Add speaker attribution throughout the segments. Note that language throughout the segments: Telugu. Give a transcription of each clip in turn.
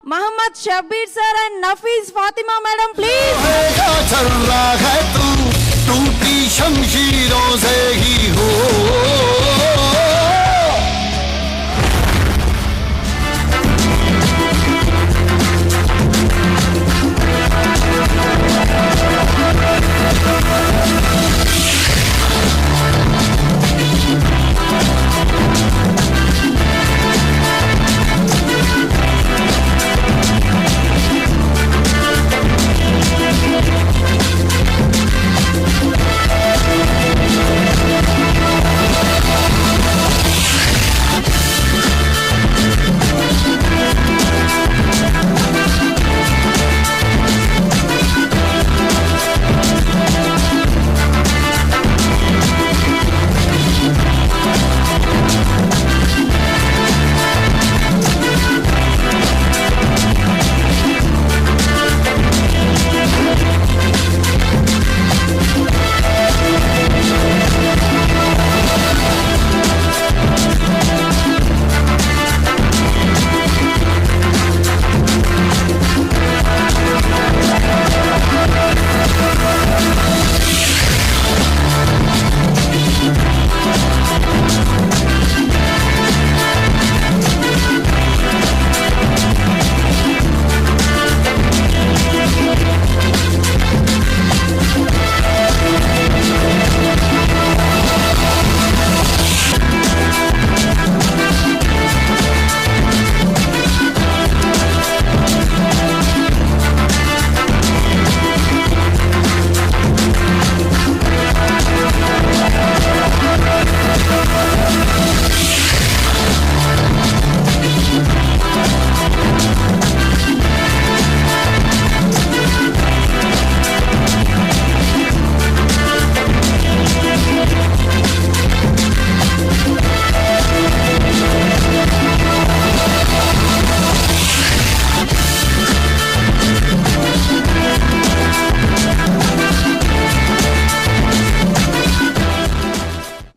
Speaker 1: Mohammad Shabbir sir and Nafees Fatima madam please.
Speaker 2: चल रहा है तू टूटी शमशीरों से ही हो।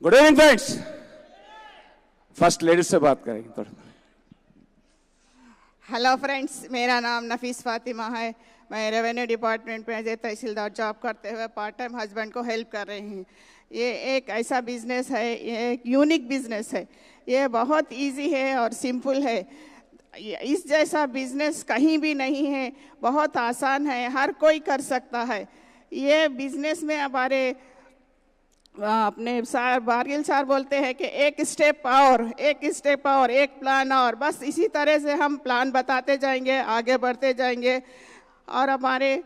Speaker 3: Good evening friends. First ladies से बात करेंगे थोड़ा।
Speaker 4: हेलो फ्रेंड्स, मेरा नाम नफीस फातिमा है। मैं रेवेन्यू डिपार्टमेंट में एज ए तहसीलदार जॉब करते हुए पार्ट टाइम हस्बैंड को हेल्प कर रही हूँ। ये एक ऐसा बिजनेस है, ये एक यूनिक बिजनेस है। ये बहुत इजी है और सिंपल है। इस जैसा बिजनेस कहीं भी नहीं है, बहुत आसान है, हर कोई कर सकता है। ये बिजनेस में हमारे अपने सर बारगिल सर बोलते हैं कि एक स्टेप और एक प्लान और, बस इसी तरह से हम प्लान बताते जाएंगे, आगे बढ़ते जाएंगे। और हमारे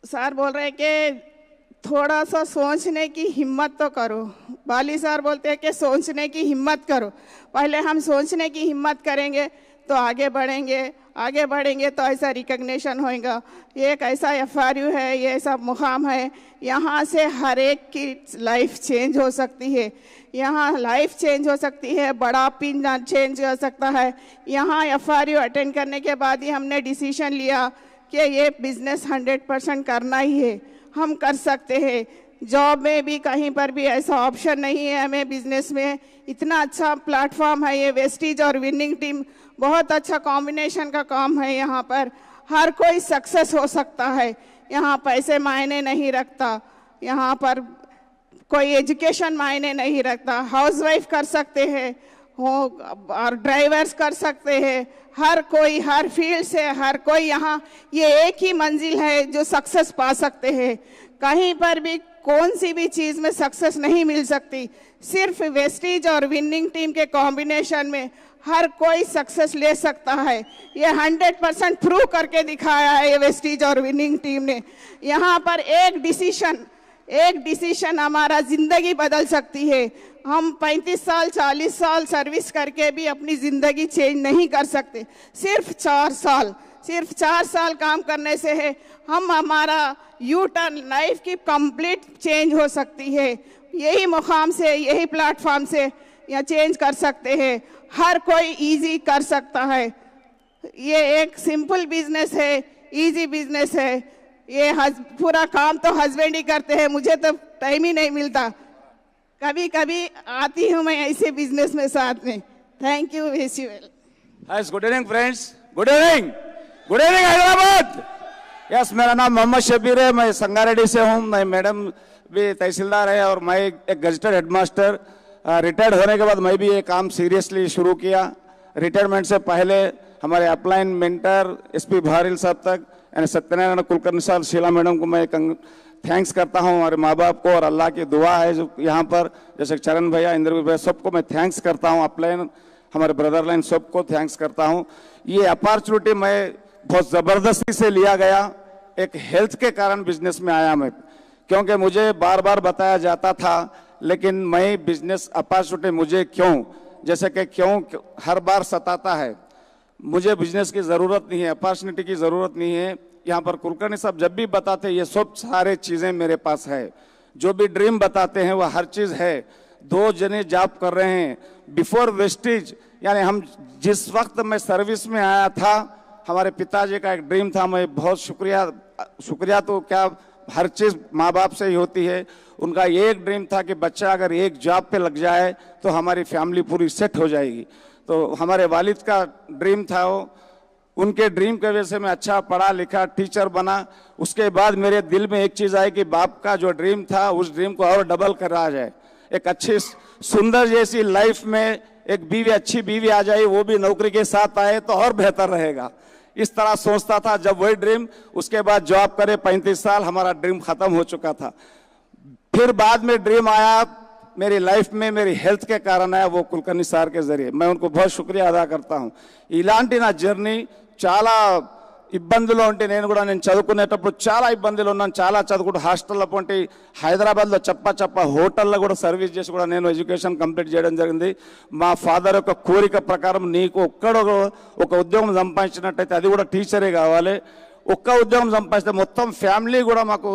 Speaker 4: सर बोल रहे हैं कि थोड़ा सा सोचने की हिम्मत तो करो। बाली सर बोलते हैं कि सोचने की हिम्मत करो। पहले हम सोचने की हिम्मत करेंगे तो आगे बढ़ेंगे तो ऐसा रिकग्निशन होएगा। ये एक ऐसा FRU है, ये ऐसा मुकाम है, यहाँ से हर एक की लाइफ चेंज हो सकती है। यहाँ लाइफ चेंज हो सकती है, बड़ा पिन चेंज हो सकता है। यहाँ FRU अटेंड करने के बाद ही हमने डिसीजन लिया कि ये बिजनेस 100% करना ही है, हम कर सकते हैं। जॉब में भी कहीं पर भी ऐसा ऑप्शन नहीं है हमें। बिजनेस में इतना अच्छा प्लेटफॉर्म है ये वेस्टीज और विनिंग टीम, बहुत अच्छा कॉम्बिनेशन का काम है। यहाँ पर हर कोई सक्सेस हो सकता है। यहाँ पैसे मायने नहीं रखता, यहाँ पर कोई एजुकेशन मायने नहीं रखता। हाउसवाइफ कर सकते हैं हो और ड्राइवर्स कर सकते हैं। हर कोई, हर फील्ड से हर कोई यहाँ, ये एक ही मंजिल है जो सक्सेस पा सकते हैं। कहीं पर भी कौन सी भी चीज़ में सक्सेस नहीं मिल सकती, सिर्फ वेस्टीज और विनिंग टीम के कॉम्बिनेशन में हर कोई सक्सेस ले सकता है। ये 100% प्रूव करके दिखाया है ये वेस्टीज और विनिंग टीम ने। यहाँ पर एक डिसीशन हमारा ज़िंदगी बदल सकती है। हम 35 साल 40 साल सर्विस करके भी अपनी ज़िंदगी चेंज नहीं कर सकते। सिर्फ 4 साल काम करने से है हम हमारा यू टर्न लाइफ की कंप्लीट चेंज हो सकती है। यही मुकाम से, यही प्लेटफॉर्म से या चेंज कर सकते हैं। हर कोई इजी कर सकता है। ये एक सिंपल बिजनेस है, इजी बिजनेस है। ये पूरा काम तो हस्बैंड ही करते हैं, मुझे तो टाइम ही नहीं मिलता। कभी कभी आती हूँ मैं ऐसे बिजनेस में साथ में। Thank you, wish you well.
Speaker 3: Good evening friends. Good evening Hyderabad. Yes, मेरा नाम मोहम्मद शबीर है, मैं संगारेड्डी से हूँ। मैं मैडम भी तहसीलदार है और मैं एक गजटेड हेडमास्टर। रिटायर्ड होने के बाद मैं भी ये काम सीरियसली शुरू किया। रिटायरमेंट से पहले हमारे अपलाइन मेंटर एसपी भारिल साहब तक यानी सत्यनारायण कुलकर्णी साहब, शीला मैडम को मैं थैंक्स करता हूँ। हमारे माँ बाप को और अल्लाह की दुआ है जो यहाँ पर, जैसे चरण भैया, इंद्रवीर भैया, सबको मैं थैंक्स करता हूँ। अपलाइन हमारे ब्रदर लाइन सबको थैंक्स करता हूँ। ये अपॉर्चुनिटी मैं बहुत ज़बरदस्ती से लिया गया, एक हेल्थ के कारण बिजनेस में आया मैं, क्योंकि मुझे बार बार बताया जाता था, लेकिन मैं बिजनेस अपॉर्चुनिटी मुझे क्यों, जैसे कि क्यों हर बार सताता है। मुझे बिजनेस की ज़रूरत नहीं है, अपॉर्चुनिटी की ज़रूरत नहीं है। यहाँ पर कुलकर्णी साहब जब भी बताते ये सब सारे चीज़ें मेरे पास है, जो भी ड्रीम बताते हैं वह हर चीज़ है। 2 जने जॉब कर रहे हैं बिफोर वेस्टेज, यानी हम जिस वक्त मैं सर्विस में आया था, हमारे पिताजी का एक ड्रीम था। मैं बहुत शुक्रिया तो क्या, हर चीज़ माँ बाप से ही होती है। उनका एक ड्रीम था कि बच्चा अगर एक जॉब पे लग जाए तो हमारी फैमिली पूरी सेट हो जाएगी। तो हमारे वालिद का ड्रीम था वो, उनके ड्रीम की वजह से मैं अच्छा पढ़ा लिखा, टीचर बना। उसके बाद मेरे दिल में एक चीज़ आई कि बाप का जो ड्रीम था उस ड्रीम को और डबल करा जाए, एक अच्छी सुंदर जैसी लाइफ में एक बीवी, अच्छी बीवी आ जाए, वो भी नौकरी के साथ आए तो और बेहतर रहेगा। इस तरह सोचता था। जब वही ड्रीम, उसके बाद जॉब करे 35 साल, हमारा ड्रीम खत्म हो चुका था। फिर बाद में ड्रीम आया मेरी लाइफ में, मेरी हेल्थ के कारण आया, वो कुलकर्णी सार के जरिए। मैं उनको बहुत शुक्रिया अदा करता हूँ। इलांటి నా జర్నీ చాలా ఇబ్బందులు ఉంటే, నేను చదువుకునేటప్పుడు చాలా ఇబ్బందులు ఉన్నాను, చాలా చదువుకుంటూ హాస్టల్లో పోంటి, హైదరాబాద్లో చప్ప హోటల్లో కూడా సర్వీస్ చేసి కూడా నేను ఎడ్యుకేషన్ కంప్లీట్ చేయడం జరిగింది। మా ఫాదర్ యొక్క కోరిక ప్రకారం నీకు ఒక ఉద్యోగం సంపాదించినట్టయితే అది కూడా టీచరే కావాలి, ఒక్క ఉద్యోగం సంపాదిస్తే మొత్తం ఫ్యామిలీ కూడా మాకు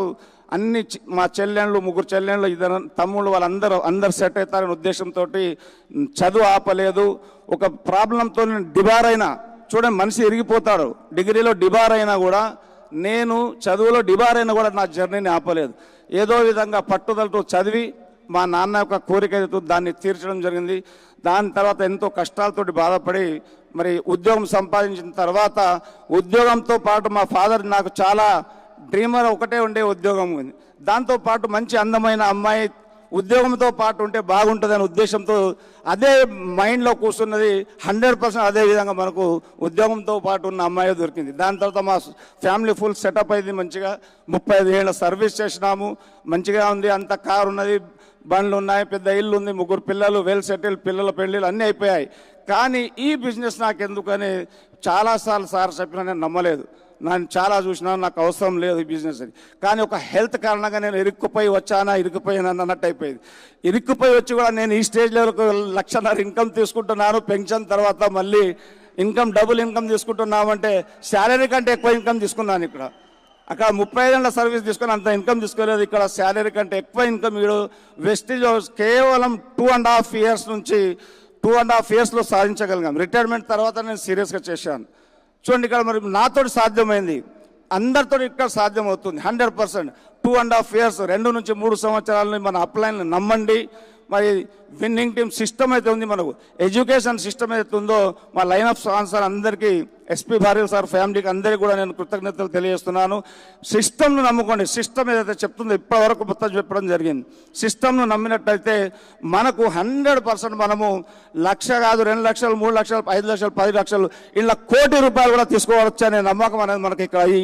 Speaker 3: అన్ని, మా చెల్లెళ్ళు, 3 చెల్లెళ్ళు, 2 తమ్ముళ్ళు, వాళ్ళందరూ సెట్ అవుతారనే ఉద్దేశంతో చదువు ఆపలేదు। ఒక ప్రాబ్లంతో డిబార్ అయినా, చూడండి మనిషి ఎరిగిపోతాడు, డిగ్రీలో డిబార్ అయినా కూడా, నేను చదువులో డిబార్ అయినా కూడా నా జర్నీని ఆపలేదు। ఏదో విధంగా పట్టుదలతో చదివి మా నాన్న యొక్క కోరిక దాన్ని తీర్చడం జరిగింది। దాని తర్వాత ఎంతో కష్టాలతోటి బాధపడి మరి ఉద్యోగం సంపాదించిన తర్వాత, ఉద్యోగంతో పాటు మా ఫాదర్ నాకు చాలా డ్రీమర్ ఒకటే ఉండే ఉద్యోగం ఉంది, దాంతోపాటు మంచి అందమైన అమ్మాయి, ఉద్యోగంతో పాటు ఉంటే బాగుంటుందనే ఉద్దేశంతో అదే మైండ్లో కూర్చున్నది 100%। అదే విధంగా మనకు ఉద్యోగంతో పాటు ఉన్న అమ్మాయి దొరికింది। దాని తర్వాత మా ఫ్యామిలీ ఫుల్ సెటప్ అయింది, మంచిగా 35 ఏళ్ళ సర్వీస్ చేసినాము, మంచిగా ఉంది, అంత కారు ఉన్నది, బండ్లు ఉన్నాయి, పెద్ద ఇల్లు ఉంది, 3 పిల్లలు, వెల్ సెటిల్, పిల్లల పెళ్ళిళ్ళు అన్నీ అయిపోయాయి। కానీ ఈ బిజినెస్ నాకు ఎందుకని చాలాసార్లు సార్ చెప్పినా నేను నమ్మలేదు, నేను చాలా చూసినా నాకు అవసరం లేదు ఈ బిజినెస్ అని। కానీ ఒక హెల్త్ కారణంగా నేను ఇరుక్కుపోయి అన్నట్టు అయిపోయింది। ఇరుక్కుపోయి వచ్చి కూడా నేను ఈ స్టేజ్ లెవెల్కు 1.5 లక్ష ఇన్కమ్ తీసుకుంటున్నాను, పెన్షన్ తర్వాత మళ్ళీ ఇన్కమ్ డబుల్ ఇన్కమ్ తీసుకుంటున్నామంటే శాలరీ కంటే ఎక్కువ ఇన్కమ్ తీసుకున్నాను ఇక్కడ। అక్కడ 35 ఏళ్ళ సర్వీస్ తీసుకుని అంత ఇన్కమ్ తీసుకోలేదు, ఇక్కడ శాలరీ కంటే ఎక్కువ ఇన్కమ్ వీడు వెస్టేజ్ కేవలం 2.5 ఇయర్స్ నుంచి 2.5 ఇయర్స్లో సాధించగలిగాం। రిటైర్మెంట్ తర్వాత నేను సీరియస్గా చేశాను। చూడండి ఇక్కడ మరి నాతో సాధ్యమైంది, అందరితో ఇక్కడ సాధ్యమవుతుంది 100%। 2.5 ఇయర్స్, 2 నుంచి 3 సంవత్సరాలని మన అప్లైన్లు నమ్మండి। మరి విన్నింగ్ టీమ్ సిస్టమ్ అయితే ఉంది, మనకు ఎడ్యుకేషన్ సిస్టమ్ అయితే ఉందో, మా లైన్ ఆఫ్ స్పాన్సర్ అందరికీ, ఎస్పీ భార్య సార్ ఫ్యామిలీకి అందరికీ కూడా నేను కృతజ్ఞతలు తెలియజేస్తున్నాను। సిస్టమ్ను నమ్ముకోండి, సిస్టమ్ ఏదైతే చెప్తుందో ఇప్పటివరకు మొత్తం చెప్పడం జరిగింది, సిస్టమ్ను నమ్మినట్టయితే మనకు 100% మనము 1 లక్ష కాదు, 2 లక్షలు, 3 లక్షలు, 5 లక్షలు, 10 లక్షలు, ఇలా ₹1 కోటి కూడా తీసుకోవచ్చు అనే నమ్మకం అనేది మనకి ఇక్కడ ఈ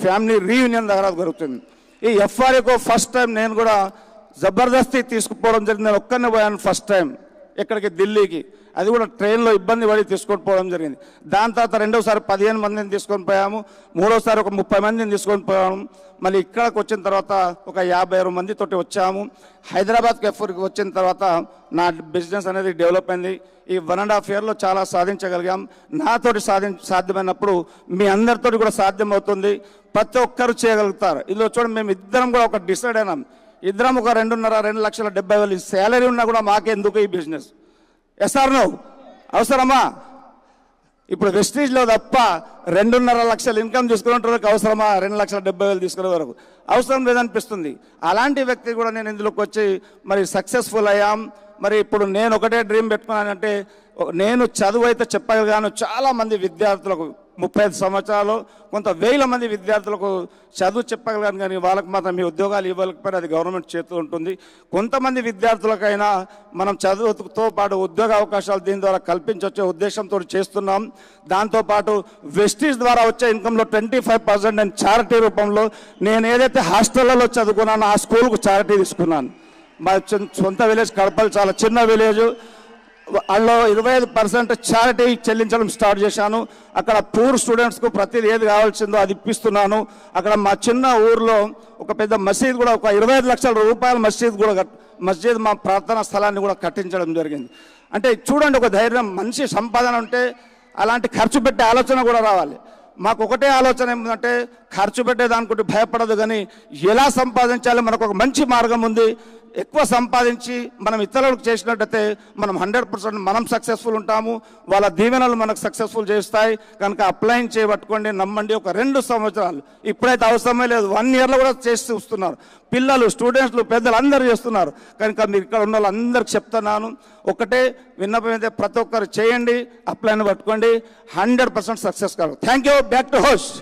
Speaker 3: ఫ్యామిలీ రీయూనియన్ దగ్గర జరుగుతుంది। ఈ ఎఫ్ఆర్ఏకు ఫస్ట్ టైం నేను కూడా జబర్దస్తి తీసుకుపోవడం జరిగింది। నేను ఒక్కనే పోయాను ఫస్ట్ టైం ఎక్కడికి, ఢిల్లీకి, అది కూడా ట్రైన్లో ఇబ్బంది పడి తీసుకొని పోవడం జరిగింది। దాని తర్వాత రెండోసారి 15 మందిని తీసుకొని పోయాము, మూడోసారి ఒక 30 మందిని తీసుకొని పోయాము। మళ్ళీ ఇక్కడికి వచ్చిన తర్వాత ఒక 56 మందితోటి వచ్చాము। హైదరాబాద్కి ఎఫ్ఆర్కి వచ్చిన తర్వాత నా బిజినెస్ అనేది డెవలప్ అయింది। ఈ 1.5 ఇయర్లో చాలా సాధించగలిగాం। నాతోటి సాధ్యమైనప్పుడు మీ అందరితోటి కూడా సాధ్యమవుతుంది, ప్రతి ఒక్కరు చేయగలుగుతారు। ఇందులో చూడండి, మేము ఇద్దరం కూడా ఒక డిసైడ్ అయినాం, ఇద్దరం ఒక 2,70,000 శాలరీ ఉన్నా కూడా మాకెందుకు ఈ బిజినెస్? ఎస్ఆర్ నో అవసరమా? ఇప్పుడు వెస్టీజ్లో తప్ప 2.5 లక్షలు ఇన్కమ్ తీసుకునే వరకు అవసరమా? 2,70,000 తీసుకునే వరకు అవసరం లేదనిపిస్తుంది। అలాంటి వ్యక్తి కూడా నేను ఇందులోకి వచ్చి మరి సక్సెస్ఫుల్ అయ్యాం। మరి ఇప్పుడు నేను ఒకటే డ్రీమ్ పెట్టుకున్నానంటే, నేను చదువు అయితే చెప్పగలిగాను, చాలామంది విద్యార్థులకు 35 సంవత్సరాలు కొంత వేల మంది విద్యార్థులకు చదువు చెప్పగలను, కానీ వాళ్ళకి మాత్రం మీ ఉద్యోగాలు ఇవ్వకపోయినా అది గవర్నమెంట్ చేస్తూ ఉంటుంది. కొంతమంది విద్యార్థులకైనా మనం చదువుతో పాటు ఉద్యోగ అవకాశాలు దీని ద్వారా కల్పించవచ్చే ఉద్దేశంతో చేస్తున్నాం. దాంతోపాటు వెస్టీజ్ ద్వారా వచ్చే ఇన్కంలో 25% నేను చారిటీ రూపంలో నేను ఏదైతే హాస్టళ్లలో చదువుకున్నానో ఆ స్కూల్కు చారిటీ తీసుకున్నాను. మా సొంత విలేజ్ కడపలు చాలా చిన్న విలేజ్, అందులో 25% చారిటీ చెల్లించడం స్టార్ట్ చేశాను. అక్కడ పూర్ స్టూడెంట్స్కు ప్రతిదీ ఏది కావాల్సిందో అది ఇప్పిస్తున్నాను. అక్కడ మా చిన్న ఊర్లో ఒక పెద్ద మసీద్ కూడా, ఒక 25 లక్షల రూపాయల మసీద్ మా ప్రార్థనా స్థలాన్ని కూడా కట్టించడం జరిగింది. అంటే చూడండి, ఒక ధైర్యం, మనిషి సంపాదన ఉంటే అలాంటి ఖర్చు పెట్టే ఆలోచన కూడా రావాలి. మాకు ఒకటే ఆలోచన ఏమిటంటే ఖర్చు పెట్టేదానికి భయపడదు, కానీ ఎలా సంపాదించాలి, మనకు ఒక మంచి మార్గం ఉంది. ఎక్కువ సంపాదించి మనం ఇతరులకు చేసినట్టయితే మనం 100% మనం సక్సెస్ఫుల్ ఉంటాము. వాళ్ళ దీవెనలు మనకు సక్సెస్ఫుల్ చేస్తాయి. కనుక అప్లైన్ చేయబట్టుకోండి, నమ్మండి. ఒక 2 సంవత్సరాలు ఇప్పుడైతే అవసరమే లేదు, 1 ఇయర్లో కూడా చేసి చూస్తున్నారు. పిల్లలు, స్టూడెంట్స్లు, పెద్దలు అందరూ చేస్తున్నారు. కనుక మీరు ఇక్కడ ఉన్న వాళ్ళందరికీ చెప్తున్నాను, ఒకటే విన్నపం అయితే ప్రతి ఒక్కరు చేయండి, అప్లైన్ పట్టుకోండి, 100% సక్సెస్ కాదు. Thank you. Back to host.